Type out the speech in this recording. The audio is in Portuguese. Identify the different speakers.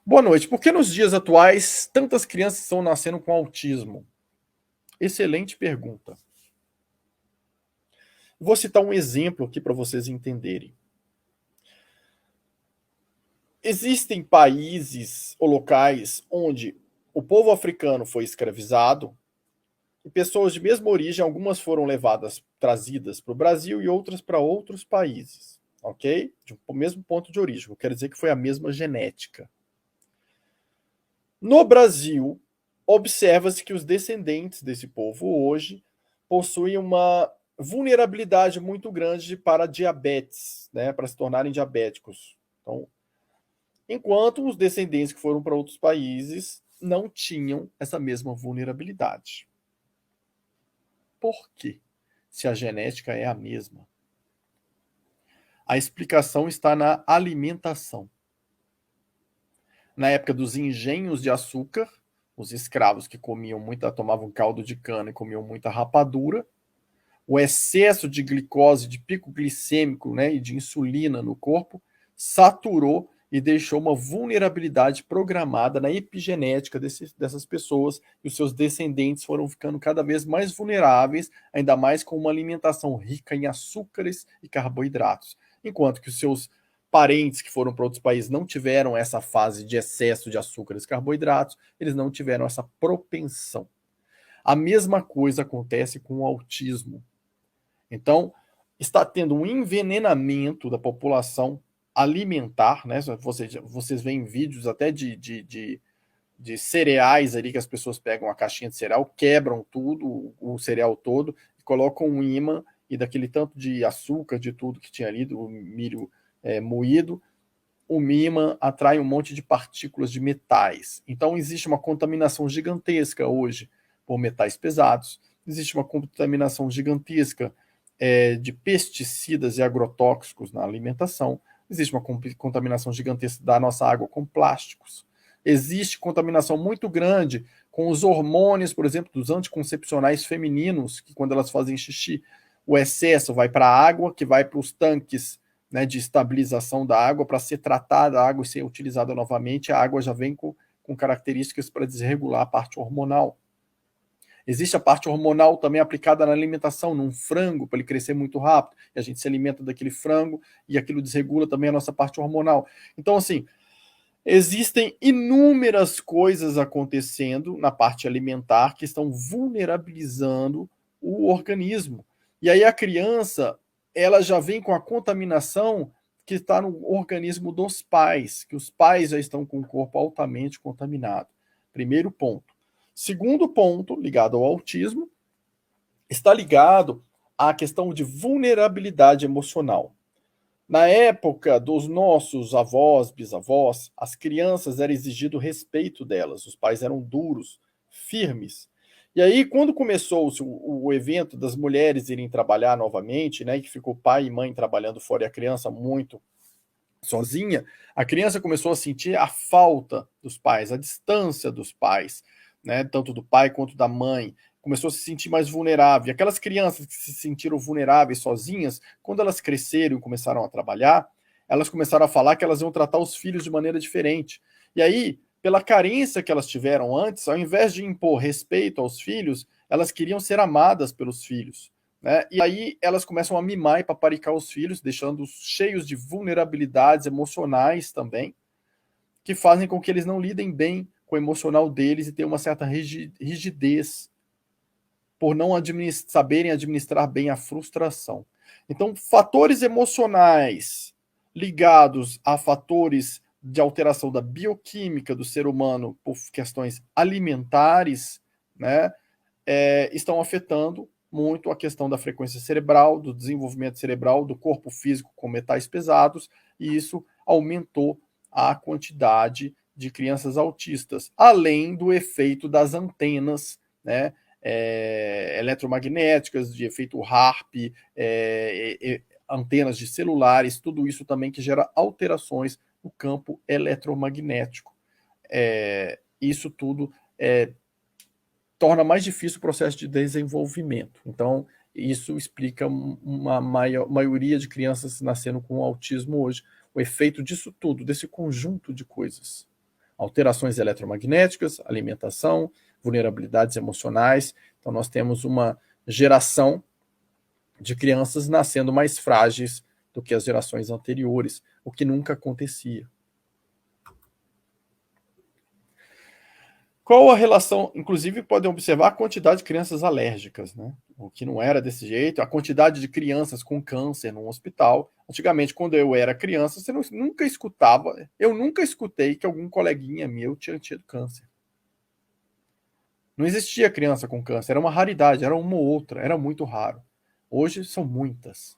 Speaker 1: Boa noite. Por que nos dias atuais tantas crianças estão nascendo com autismo? Excelente pergunta. Vou citar um exemplo aqui para vocês entenderem. Existem países ou locais onde o povo africano foi escravizado e pessoas de mesma origem, algumas foram trazidas para o Brasil e outras para outros países, ok? O mesmo ponto de origem, quer dizer que foi a mesma genética. No Brasil, observa-se que os descendentes desse povo hoje possuem uma vulnerabilidade muito grande para diabetes, né, para se tornarem diabéticos. Então, enquanto os descendentes que foram para outros países não tinham essa mesma vulnerabilidade. Por quê? Se a genética é a mesma. A explicação está na alimentação. Na época dos engenhos de açúcar, os escravos que tomavam caldo de cana e comiam muita rapadura, o excesso de glicose, de pico glicêmico, né, e de insulina no corpo saturou e deixou uma vulnerabilidade programada na epigenética dessas pessoas, e os seus descendentes foram ficando cada vez mais vulneráveis, ainda mais com uma alimentação rica em açúcares e carboidratos, enquanto que os seus parentes que foram para outros países não tiveram essa fase de excesso de açúcares e carboidratos, eles não tiveram essa propensão. A mesma coisa acontece com o autismo. Então, está tendo um envenenamento da população alimentar, né? Vocês veem vídeos até de cereais ali, que as pessoas pegam a caixinha de cereal, quebram tudo, o cereal todo, e colocam um ímã, e daquele tanto de açúcar, de tudo que tinha ali, do milho moído, o ímã atrai um monte de partículas de metais. Então, existe uma contaminação gigantesca hoje por metais pesados, existe uma contaminação gigantesca de pesticidas e agrotóxicos na alimentação, existe uma contaminação gigantesca da nossa água com plásticos, existe contaminação muito grande com os hormônios, por exemplo, dos anticoncepcionais femininos, que quando elas fazem xixi, o excesso vai para a água, que vai para os tanques, né, de estabilização da água, para ser tratada a água e ser utilizada novamente, a água já vem com características para desregular a parte hormonal. Existe a parte hormonal também aplicada na alimentação, num frango, para ele crescer muito rápido, e a gente se alimenta daquele frango, e aquilo desregula também a nossa parte hormonal. Então, assim, existem inúmeras coisas acontecendo na parte alimentar que estão vulnerabilizando o organismo. E aí a criança, ela já vem com a contaminação que está no organismo dos pais, que os pais já estão com o corpo altamente contaminado. Primeiro ponto. Segundo ponto, ligado ao autismo, está ligado à questão de vulnerabilidade emocional. Na época dos nossos avós, bisavós, as crianças era exigido respeito delas, os pais eram duros, firmes. E aí, quando começou o evento das mulheres irem trabalhar novamente, né, que ficou pai e mãe trabalhando fora e a criança muito sozinha, a criança começou a sentir a falta dos pais, a distância dos pais, né, tanto do pai quanto da mãe, começou a se sentir mais vulnerável. E aquelas crianças que se sentiram vulneráveis sozinhas, quando elas cresceram e começaram a trabalhar, elas começaram a falar que elas iam tratar os filhos de maneira diferente. E aí, pela carência que elas tiveram antes, ao invés de impor respeito aos filhos, elas queriam ser amadas pelos filhos. Né? E aí elas começam a mimar e paparicar os filhos, deixando-os cheios de vulnerabilidades emocionais também, que fazem com que eles não lidem bem com o emocional deles e tenham uma certa rigidez por não saberem administrar bem a frustração. Então, fatores emocionais ligados a fatores de alteração da bioquímica do ser humano por questões alimentares, né, estão afetando muito a questão da frequência cerebral, do desenvolvimento cerebral, do corpo físico com metais pesados, e isso aumentou a quantidade de crianças autistas, além do efeito das antenas, né, eletromagnéticas, de efeito HARP, antenas de celulares, tudo isso também que gera alterações no campo eletromagnético. Isso tudo torna mais difícil o processo de desenvolvimento. Então, isso explica uma maioria de crianças nascendo com autismo hoje, o efeito disso tudo, desse conjunto de coisas. alterações eletromagnéticas, alimentação, vulnerabilidades emocionais. Então, nós temos uma geração de crianças nascendo mais frágeis do que as gerações anteriores, o que nunca acontecia. Qual a relação? Inclusive, podem observar a quantidade de crianças alérgicas, né? O que não era desse jeito, a quantidade de crianças com câncer no hospital. Antigamente, quando eu era criança, você nunca escutava, eu nunca escutei que algum coleguinha meu tinha tido câncer. Não existia criança com câncer, era uma raridade, era uma ou outra, era muito raro. Hoje são muitas.